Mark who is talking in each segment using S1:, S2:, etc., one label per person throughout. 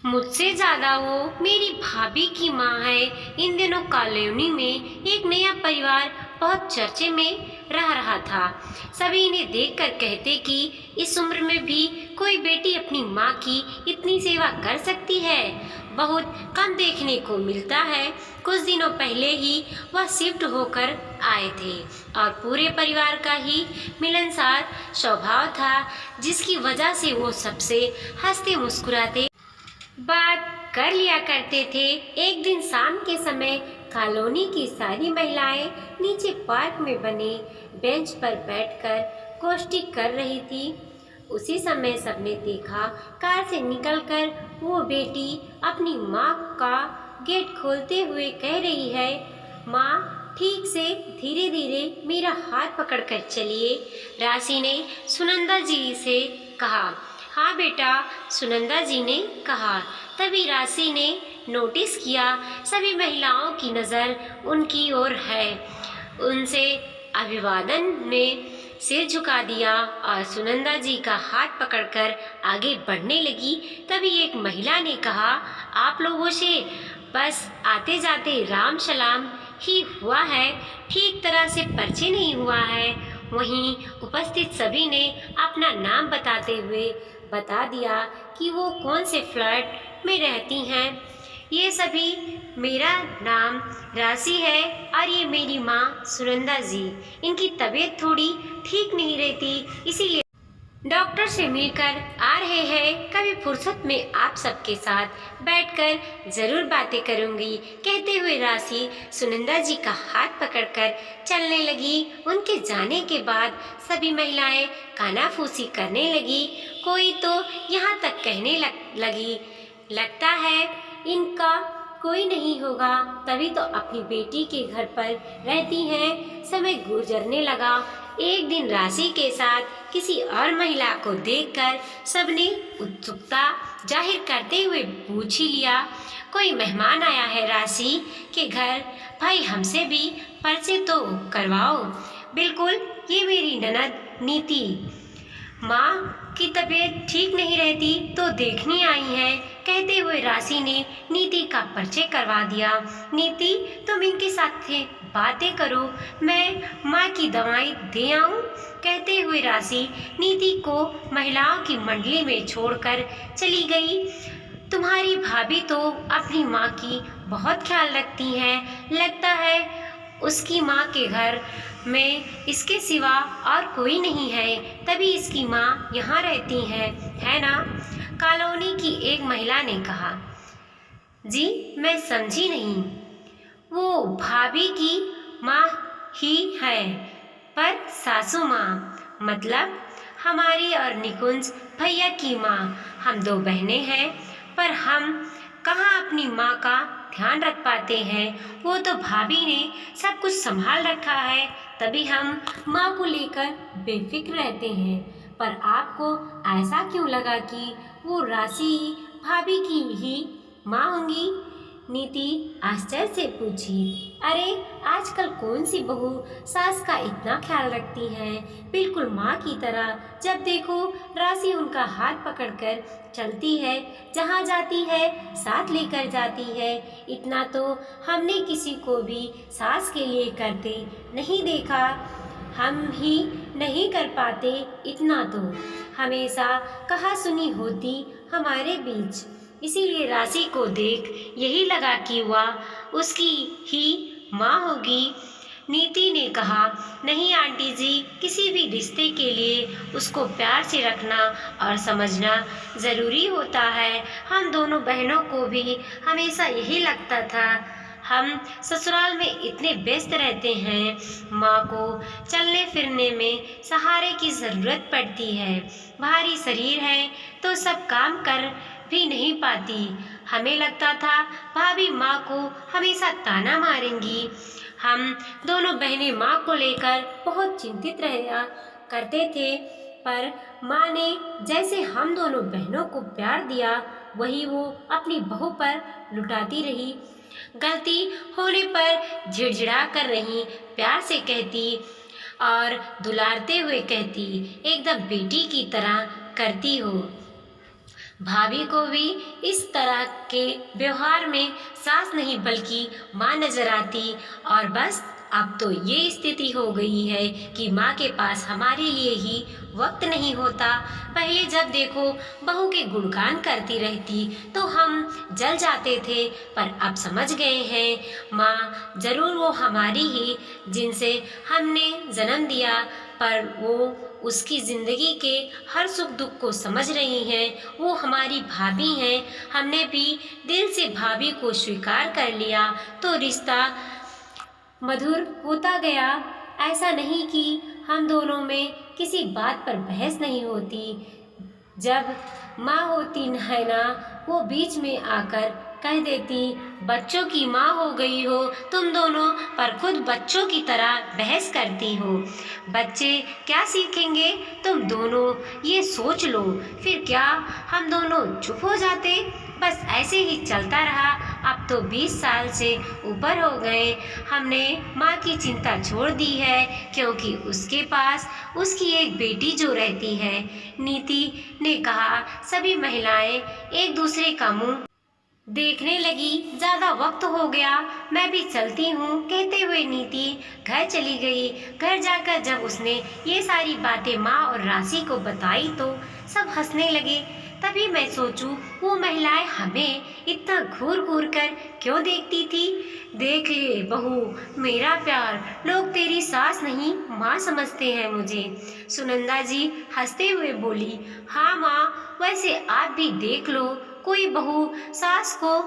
S1: मुझसे ज्यादा वो मेरी भाभी की माँ है। इन दिनों कॉलोनी में एक नया परिवार बहुत चर्चे में रह रहा था। सभी इन्हें देखकर कहते कि इस उम्र में भी कोई बेटी अपनी माँ की इतनी सेवा कर सकती है। बहुत कम देखने को मिलता है। कुछ दिनों पहले ही वह शिफ्ट होकर आए थे और पूरे परिवार का ही मिलनसार स्वभाव था, जिसकी वजह से वो सबसे हंसते मुस्कुराते बात कर लिया करते थे। एक दिन शाम के समय कॉलोनी की सारी महिलाएं नीचे पार्क में बने बेंच पर बैठकर गोष्ठी कर रही थी। उसी समय सबने देखा, कार से निकलकर वो बेटी अपनी माँ का गेट खोलते हुए कह रही है, माँ ठीक से धीरे धीरे मेरा हाथ पकड़कर चलिए। राशि ने सुनंदा जी से कहा। हाँ बेटा, सुनंदा जी ने कहा। तभी राशि ने नोटिस किया सभी महिलाओं की नज़र उनकी ओर है। उनसे अभिवादन में सिर झुका दिया और सुनंदा जी का हाथ पकड़कर आगे बढ़ने लगी। तभी एक महिला ने कहा, आप लोगों से बस आते जाते राम सलाम ही हुआ है, ठीक तरह से परिचय नहीं हुआ है। वहीं उपस्थित सभी ने अपना नाम बताते हुए बता दिया कि वो कौन से फ्लैट में रहती हैं। ये सभी, मेरा नाम राशि है और ये मेरी माँ सुनंदा जी। इनकी तबीयत थोड़ी ठीक नहीं रहती, इसीलिए डॉक्टर से मिलकर आ रहे हैं। कभी फुर्सत में आप सबके साथ बैठकर जरूर बातें करूंगी। कहते हुए राशि सुनंदा जी का हाथ पकड़कर चलने लगी। उनके जाने के बाद सभी महिलाएं कानाफूसी करने लगी। कोई तो यहाँ तक कहने लगी, लगता है इनका कोई नहीं होगा, तभी तो अपनी बेटी के घर पर रहती हैं। समय गुजरने लगा। एक दिन राशि के साथ किसी और महिला को देखकर सबने उत्सुकता जाहिर करते हुए पूछ ही लिया, कोई मेहमान आया है राशि के घर? भाई हमसे भी परिचय तो करवाओ। बिल्कुल, ये मेरी ननद नीति। माँ की तबीयत ठीक नहीं रहती तो देखने आई है। कहते हुए राशि ने नीति का परिचय करवा दिया। नीति, तुम इनके साथ बातें करो, मैं माँ की दवाई दे आऊँ। कहते हुए राशि नीति को महिलाओं की मंडली में छोड़कर चली गई। तुम्हारी भाभी तो अपनी माँ की बहुत ख्याल रखती हैं। लगता है उसकी माँ के घर में इसके सिवा और कोई नहीं है, तभी इसकी माँ यहाँ रहती है ना? कॉलोनी की एक महिला ने कहा। जी, मैं समझी नहीं। वो भाभी की माँ ही है, पर सासू माँ मतलब हमारी और निकुंज भैया की माँ। हम दो बहनें हैं, पर हम कहाँ अपनी माँ का ध्यान रख पाते हैं। वो तो भाभी ने सब कुछ संभाल रखा है, तभी हम माँ को लेकर बेफिक्र रहते हैं। पर आपको ऐसा क्यों लगा कि वो राशि भाभी की ही माँ होंगी? नीति आश्चर्य से पूछी। अरे, आजकल कौन सी बहू सास का इतना ख्याल रखती है, बिल्कुल माँ की तरह। जब देखो राशि उनका हाथ पकड़कर चलती है, जहाँ जाती है साथ लेकर जाती है। इतना तो हमने किसी को भी सास के लिए करते नहीं देखा। हम ही नहीं कर पाते इतना तो। हमेशा कहा सुनी होती हमारे बीच। इसीलिए राशि को देख यही लगा कि वह उसकी ही माँ होगी। नीति ने कहा, नहीं आंटी जी, किसी भी रिश्ते के लिए उसको प्यार से रखना और समझना ज़रूरी होता है। हम दोनों बहनों को भी हमेशा यही लगता था। हम ससुराल में इतने व्यस्त रहते हैं, माँ को चलने फिरने में सहारे की ज़रूरत पड़ती है। भारी शरीर है तो सब काम कर भी नहीं पाती। हमें लगता था भाभी माँ को हमेशा ताना मारेंगी। हम दोनों बहनें माँ को लेकर बहुत चिंतित रहा करते थे, पर माँ ने जैसे हम दोनों बहनों को प्यार दिया, वही वो अपनी बहू पर लुटाती रही। गलती होने पर झिड़झिड़ा कर नहीं, प्यार से कहती और दुलारते हुए कहती, एकदम बेटी की तरह करती हो। भाभी को भी इस तरह के व्यवहार में सास नहीं बल्कि माँ नजर आती। और बस अब तो ये स्थिति हो गई है कि माँ के पास हमारे लिए ही वक्त नहीं होता। पहले जब देखो बहू के गुणगान करती रहती तो हम जल जाते थे, पर अब समझ गए हैं माँ जरूर वो हमारी ही, जिनसे हमने जन्म दिया, पर वो उसकी ज़िंदगी के हर सुख दुख को समझ रही हैं। वो हमारी भाभी हैं। हमने भी दिल से भाभी को स्वीकार कर लिया तो रिश्ता मधुर होता गया। ऐसा नहीं कि हम दोनों में किसी बात पर बहस नहीं होती। जब माँ होती है ना, वो बीच में आकर कह देती, बच्चों की माँ हो गई हो तुम दोनों, पर खुद बच्चों की तरह बहस करती हो। बच्चे क्या सीखेंगे तुम दोनों, ये सोच लो। फिर क्या हम दोनों चुप हो जाते? बस ऐसे ही चलता रहा। अब तो 20 साल से ऊपर हो गए। हमने माँ की चिंता छोड़ दी है, क्योंकि उसके पास उसकी एक बेटी जो रहती है। नीति ने कहा, सभी महिलाएं एक दूसरे का मुंह देखने लगी। ज्यादा वक्त हो गया, मैं भी चलती हूँ, कहते हुए नीति घर चली गई। घर जाकर जब उसने ये सारी बातें माँ और राशि को बताई तो सब हंसने लगे। तभी मैं सोचूं, वो महिलाएं हमें इतना घूर घूर कर क्यों देखती थी। देख ले बहू, मेरा प्यार, लोग तेरी सास नहीं माँ समझते हैं मुझे। सुनंदा जी हंसते हुए बोली, हाँ माँ, वैसे आप भी देख लो, कोई बहू सास को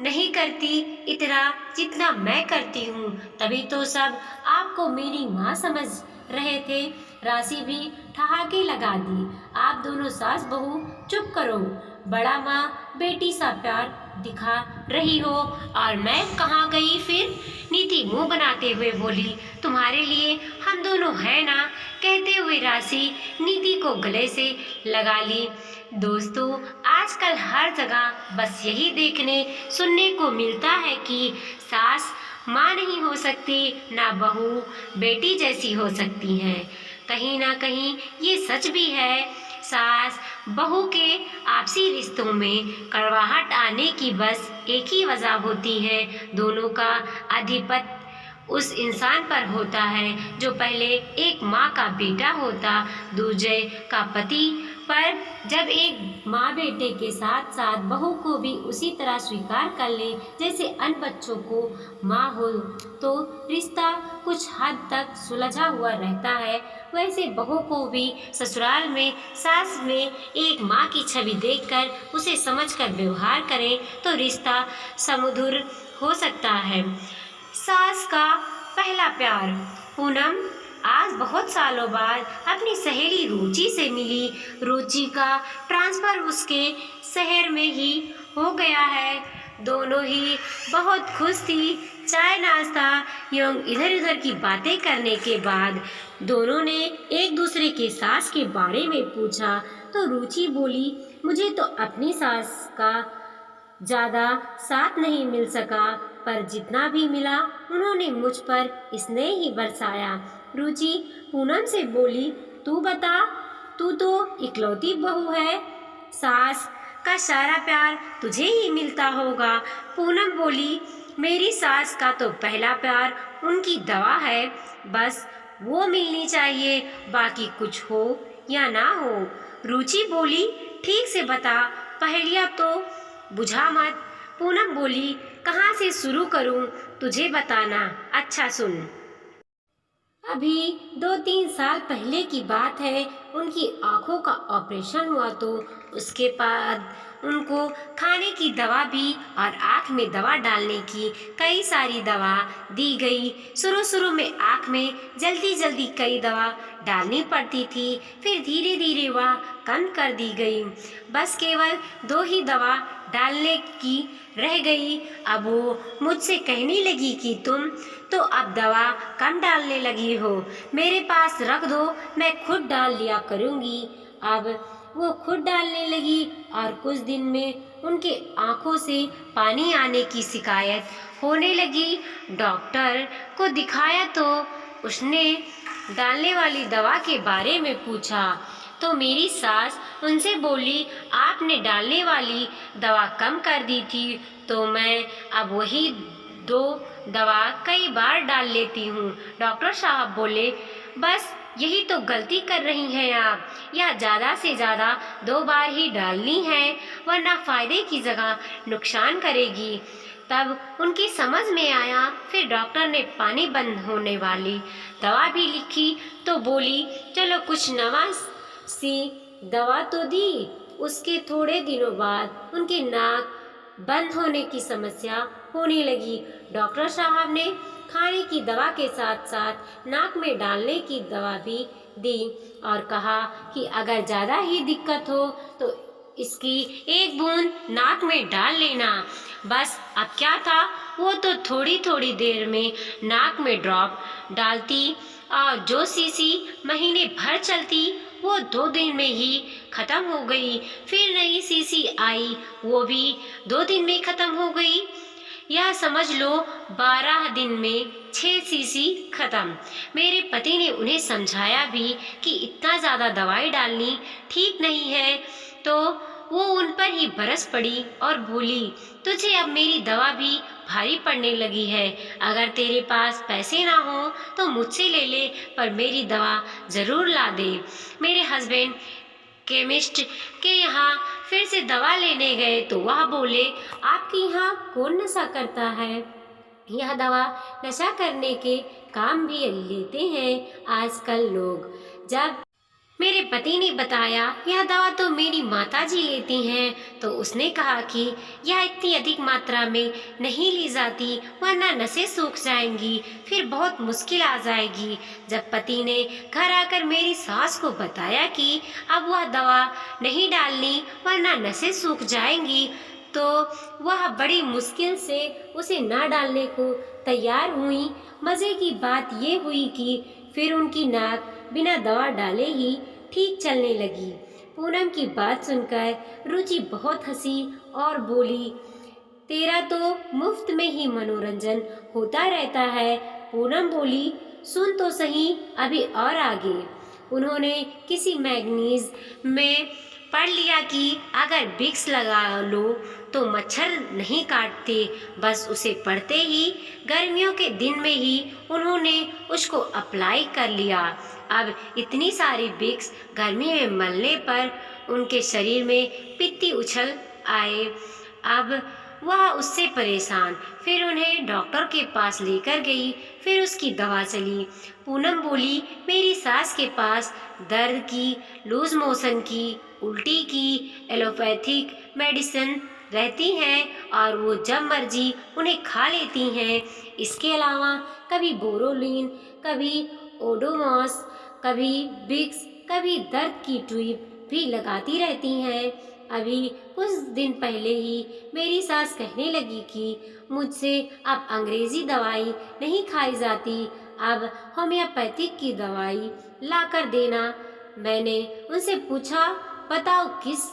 S1: नहीं करती इतना जितना मैं करती हूँ, तभी तो सब आपको मेरी माँ समझ रहे थे। राशि भी ठहाके लगा दी, आप दोनों सास बहू चुप करो, बड़ा माँ बेटी सा प्यार दिखा रही हो। और मैं कहाँ गई फिर? नीति मुंह बनाते हुए बोली, तुम्हारे लिए हम दोनों हैं ना, कहते हुए राशि नीति को गले से लगा ली। दोस्तों, आजकल हर जगह बस यही देखने सुनने को मिलता है कि सास माँ नहीं हो सकती, ना बहू बेटी जैसी हो सकती है। कहीं ना कहीं ये सच भी है। सास बहू के आपसी रिश्तों में कड़वाहट आने की बस एक ही वजह होती है, दोनों का आधिपत्य उस इंसान पर होता है जो पहले एक माँ का बेटा होता, दूसरे का पति। पर जब एक माँ बेटे के साथ साथ बहू को भी उसी तरह स्वीकार कर ले जैसे अन्य बच्चों को माँ हो, तो रिश्ता कुछ हद तक सुलझा हुआ रहता है। वैसे बहू को भी ससुराल में सास में एक माँ की छवि देखकर उसे समझकर व्यवहार करें तो रिश्ता सुमधुर हो सकता है। सास का पहला प्यार। पूनम आज बहुत सालों बाद अपनी सहेली रुचि से मिली। रुचि का ट्रांसफ़र उसके शहर में ही हो गया है। दोनों ही बहुत खुश थी। चाय नाश्ता एवं इधर उधर की बातें करने के बाद दोनों ने एक दूसरे के सास के बारे में पूछा तो रुचि बोली, मुझे तो अपनी सास का ज़्यादा साथ नहीं मिल सका, पर जितना भी मिला उन्होंने मुझ पर स्नेह ही बरसाया। रुचि पूनम से बोली, तू बता, तू तो इकलौती बहू है, सास का सारा प्यार तुझे ही मिलता होगा। पूनम बोली, मेरी सास का तो पहला प्यार उनकी दवा है, बस वो मिलनी चाहिए, बाकी कुछ हो या ना हो। रुचि बोली, ठीक से बता, पहेलियाँ तो बुझा मत। पूनम बोली, कहाँ से शुरू करूँ, तुझे बताना। अच्छा सुन। अभी 2-3 साल पहले की बात है। उनकी आँखों का ऑपरेशन हुआ तो उसके बाद उनको खाने की दवा भी और आँख में दवा डालने की कई सारी दवा दी गई। शुरू में आँख में जल्दी जल्दी कई दवा डालनी पड़ती थी, फिर धीरे धीरे वह कम कर दी गई। बस केवल 2 ही दवा डालने की रह गई। अब वो मुझसे कहने लगी कि तुम तो अब दवा कम डालने लगी हो, मेरे पास रख दो, मैं खुद डाल लिया करूँगी। अब वो खुद डालने लगी और कुछ दिन में उनके आँखों से पानी आने की शिकायत होने लगी। डॉक्टर को दिखाया तो उसने डालने वाली दवा के बारे में पूछा तो मेरी सास उनसे बोली, आपने डालने वाली दवा कम कर दी थी, तो मैं अब वही 2 दवा कई बार डाल लेती हूँ। डॉक्टर साहब बोले, बस यही तो गलती कर रही हैं आप, या ज़्यादा से ज़्यादा 2 बार ही डालनी है, वरना फ़ायदे की जगह नुकसान करेगी। तब उनकी समझ में आया। फिर डॉक्टर ने पानी बंद होने वाली दवा भी लिखी, तो बोली, चलो कुछ नवा सी दवा तो दी। उसके थोड़े दिनों बाद उनकी नाक बंद होने की समस्या होने लगी। डॉक्टर साहब ने खाने की दवा के साथ साथ नाक में डालने की दवा भी दी और कहा कि अगर ज़्यादा ही दिक्कत हो तो इसकी 1 बूंद नाक में डाल लेना। बस अब क्या था, वो तो थोड़ी थोड़ी देर में नाक में ड्रॉप डालती और जो शीशी महीने भर चलती वो 2 दिन में ही ख़त्म हो गई। फिर नई शीशी आई, वो भी 2 दिन में ख़त्म हो गई। यह समझ लो 12 दिन में 6 शीशी ख़त्म। मेरे पति ने उन्हें समझाया भी कि इतना ज़्यादा दवाई डालनी ठीक नहीं है, तो वो उन पर ही बरस पड़ी और बोली, तुझे अब मेरी दवा भी भारी पड़ने लगी है। अगर तेरे पास पैसे ना हो तो मुझसे ले ले, पर मेरी दवा ज़रूर ला दे। मेरे हस्बैंड केमिस्ट के यहाँ फिर से दवा लेने गए तो वह बोले, आपके यहाँ कौन नशा करता है? यह दवा नशा करने के काम भी लेते हैं आजकल लोग। जब मेरे पति ने बताया यह दवा तो मेरी माताजी लेती हैं, तो उसने कहा कि यह इतनी अधिक मात्रा में नहीं ली जाती, वरना नसें सूख जाएंगी, फिर बहुत मुश्किल आ जाएगी। जब पति ने घर आकर मेरी सास को बताया कि अब वह दवा नहीं डालनी वरना नसें सूख जाएंगी, तो वह बड़ी मुश्किल से उसे ना डालने को तैयार हुई। मज़े की बात ये हुई कि फिर उनकी नाक बिना दवा डाले ही ठीक चलने लगी। पूनम की बात सुनकर रुचि बहुत हंसी और बोली, तेरा तो मुफ्त में ही मनोरंजन होता रहता है। पूनम बोली, सुन तो सही अभी और आगे। उन्होंने किसी मैगनीज में पढ़ लिया कि अगर विक्स लगा लो तो मच्छर नहीं काटते। बस उसे पढ़ते ही गर्मियों के दिन में ही उन्होंने उसको अप्लाई कर लिया। अब इतनी सारी विक्स गर्मी में मलने पर उनके शरीर में पित्ती उछल आए। अब वह उससे परेशान। फिर उन्हें डॉक्टर के पास लेकर गई। फिर उसकी दवा चली। पूनम बोली, मेरी सास के पास दर्द की, लूज मोशन की, उल्टी की एलोपैथिक मेडिसिन रहती हैं और वो जब मर्जी उन्हें खा लेती हैं। इसके अलावा कभी बोरोलिन, कभी ओडोमॉस, कभी विक्स, कभी दर्द की ट्यूब भी लगाती रहती हैं। अभी कुछ दिन पहले ही मेरी सास कहने लगी कि मुझसे अब अंग्रेज़ी दवाई नहीं खाई जाती, अब होम्योपैथिक की दवाई ला कर देना। मैंने उनसे पूछा, बताओ किस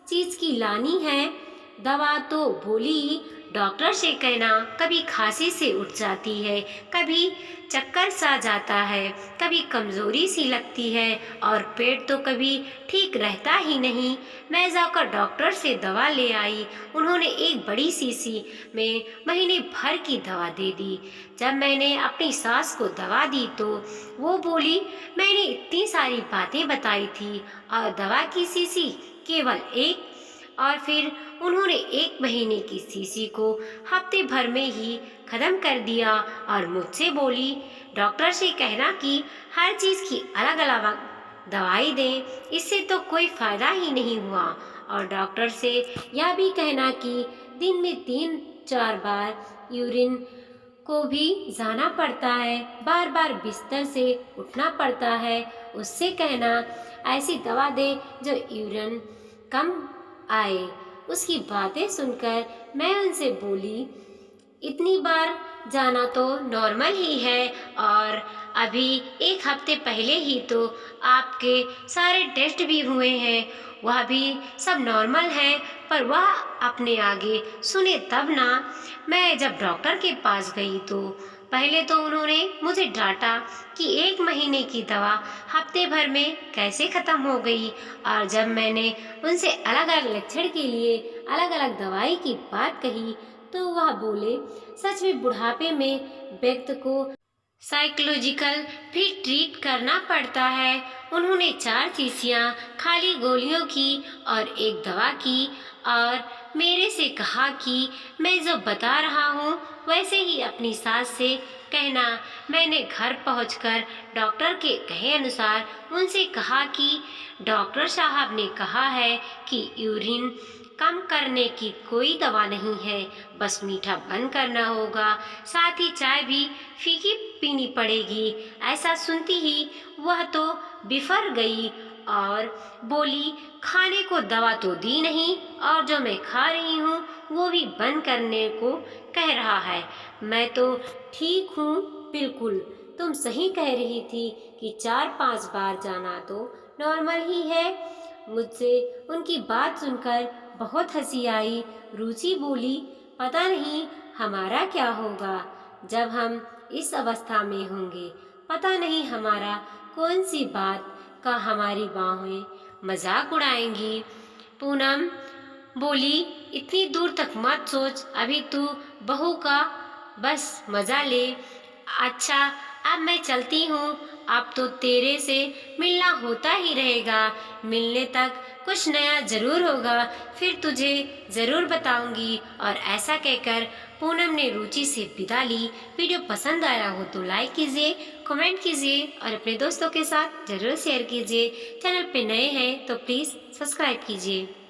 S1: चीज़ की लानी है दवा? तो बोली, डॉक्टर से कहना कभी खांसी से उठ जाती है, कभी चक्कर सा जाता है, कभी कमज़ोरी सी लगती है और पेट तो कभी ठीक रहता ही नहीं। मैं जाकर डॉक्टर से दवा ले आई। उन्होंने एक बड़ी शीशी में महीने भर की दवा दे दी। जब मैंने अपनी सास को दवा दी तो वो बोली, मैंने इतनी सारी बातें बताई थी और दवा की शीशी केवल एक। और फिर उन्होंने 1 महीने की शीशी को हफ्ते भर में ही ख़त्म कर दिया और मुझसे बोली, डॉक्टर से कहना कि हर चीज़ की अलग अलग दवाई दें, इससे तो कोई फ़ायदा ही नहीं हुआ। और डॉक्टर से यह भी कहना कि दिन में 3-4 बार यूरिन को भी जाना पड़ता है, बार बार बिस्तर से उठना पड़ता है। उससे कहना ऐसी दवा दे जो यूरिन कम आए। उसकी बातें सुनकर मैं उनसे बोली, इतनी बार जाना तो नॉर्मल ही है और अभी 1 हफ्ते पहले ही तो आपके सारे टेस्ट भी हुए हैं, वह भी सब नॉर्मल है, पर वह अपने आगे सुने तब ना। मैं जब डॉक्टर के पास गई तो पहले तो उन्होंने मुझे डांटा कि 1 महीने की दवा हफ्ते भर में कैसे खत्म हो गई, और जब मैंने उनसे अलग अलग लक्षण के लिए अलग अलग दवाई की बात कही तो वह बोले, सच में बुढ़ापे में व्यक्ति को साइकोलॉजिकल भी ट्रीट करना पड़ता है। उन्होंने 4 शीशियाँ खाली गोलियों की और एक दवा की और मेरे से कहा कि मैं जो बता रहा हूँ वैसे ही अपनी सास से कहना। मैंने घर पहुंचकर डॉक्टर के कहे अनुसार उनसे कहा कि डॉक्टर साहब ने कहा है कि यूरिन कम करने की कोई दवा नहीं है, बस मीठा बंद करना होगा, साथ ही चाय भी फीकी पीनी पड़ेगी। ऐसा सुनती ही वह तो बिफर गई और बोली, खाने को दवा तो दी नहीं और जो मैं खा रही हूँ वो भी बंद करने को कह रहा है। मैं तो ठीक हूँ बिल्कुल, तुम सही कह रही थी कि 4-5 बार जाना तो नॉर्मल ही है। मुझसे उनकी बात सुनकर बहुत हंसी आई। रुचि बोली, पता नहीं हमारा क्या होगा जब हम इस अवस्था में होंगे, पता नहीं हमारा कौन सी बात का हमारी बाहें मजाक उड़ाएंगी। पूनम बोली, इतनी दूर तक मत सोच, अभी तू बहू का बस मजा ले। अच्छा अब मैं चलती हूँ, अब तो तेरे से मिलना होता ही रहेगा, मिलने तक कुछ नया जरूर होगा, फिर तुझे जरूर बताऊंगी। और ऐसा कहकर पूनम ने रुचि से विदा ली। वीडियो पसंद आया हो तो लाइक कीजिए, कमेंट कीजिए और अपने दोस्तों के साथ जरूर शेयर कीजिए। चैनल पे नए हैं तो प्लीज़ सब्सक्राइब कीजिए।